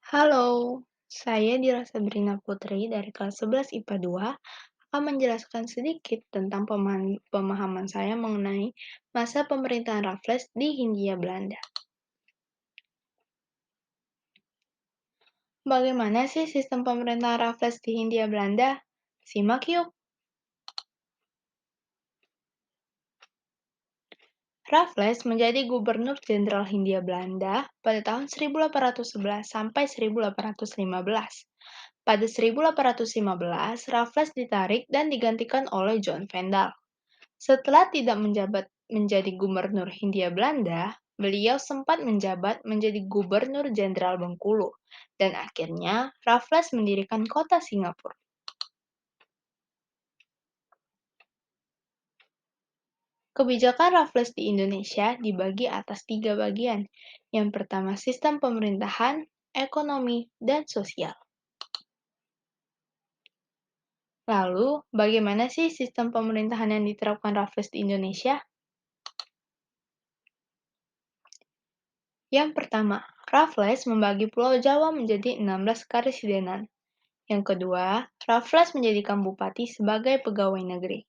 Halo, saya Dira Sabrina Putri dari kelas 11 IPA 2 akan menjelaskan sedikit tentang pemahaman saya mengenai masa pemerintahan Raffles di Hindia Belanda. Bagaimana sih sistem pemerintahan Raffles di Hindia Belanda? Simak yuk. Raffles menjadi Gubernur Jenderal Hindia Belanda pada tahun 1811 sampai 1815. Pada 1815, Raffles ditarik dan digantikan oleh John Vandal. Setelah tidak menjabat menjadi gubernur Hindia Belanda, beliau sempat menjabat menjadi gubernur Jenderal Bengkulu, dan akhirnya Raffles mendirikan kota Singapura. Kebijakan Raffles di Indonesia dibagi atas 3 bagian. Yang pertama sistem pemerintahan, ekonomi, dan sosial. Lalu, bagaimana sih sistem pemerintahan yang diterapkan Raffles di Indonesia? Yang pertama, Raffles membagi Pulau Jawa menjadi 16 karesidenan. Yang kedua, Raffles menjadikan bupati sebagai pegawai negeri.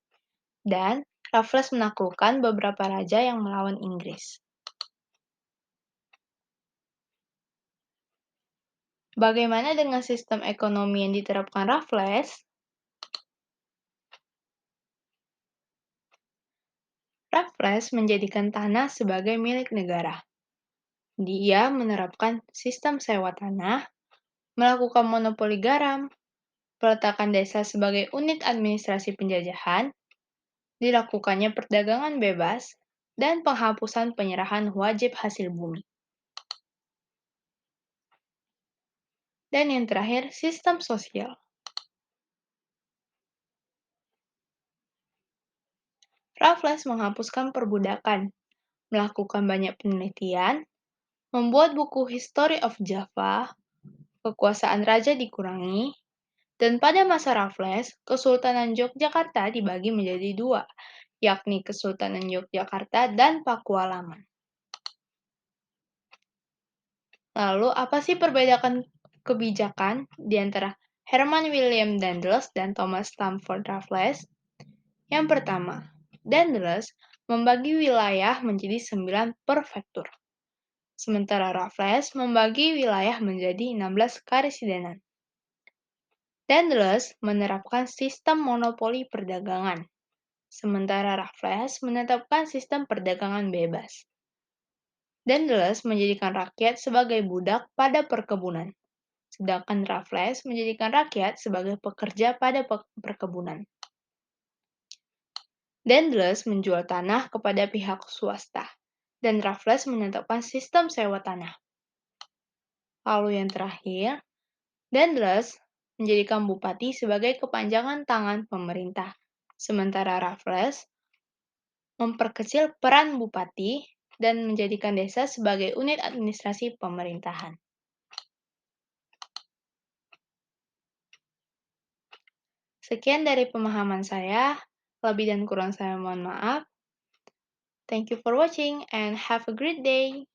Dan Raffles menaklukkan beberapa raja yang melawan Inggris. Bagaimana dengan sistem ekonomi yang diterapkan Raffles? Raffles menjadikan tanah sebagai milik negara. Dia menerapkan sistem sewa tanah, melakukan monopoli garam, peletakan desa sebagai unit administrasi penjajahan, dilakukannya perdagangan bebas, dan penghapusan penyerahan wajib hasil bumi. Dan yang terakhir, sistem sosial. Raffles menghapuskan perbudakan, melakukan banyak penelitian, membuat buku History of Java, kekuasaan raja dikurangi, dan pada masa Raffles, Kesultanan Yogyakarta dibagi menjadi dua, yakni Kesultanan Yogyakarta dan Pakualaman. Lalu, apa sih perbedaan kebijakan di antara Herman William Daendels dan Thomas Stamford Raffles? Yang pertama, Daendels membagi wilayah menjadi 9 prefektur, sementara Raffles membagi wilayah menjadi 16 karesidenan. Daendels menerapkan sistem monopoli perdagangan, sementara Raffles menetapkan sistem perdagangan bebas. Daendels menjadikan rakyat sebagai budak pada perkebunan, sedangkan Raffles menjadikan rakyat sebagai pekerja pada perkebunan. Daendels menjual tanah kepada pihak swasta, dan Raffles menetapkan sistem sewa tanah. Lalu yang terakhir, Daendels menjadikan bupati sebagai kepanjangan tangan pemerintah, sementara Raffles memperkecil peran bupati dan menjadikan desa sebagai unit administrasi pemerintahan. Sekian dari pemahaman saya, lebih dan kurang saya mohon maaf. Thank you for watching and have a great day.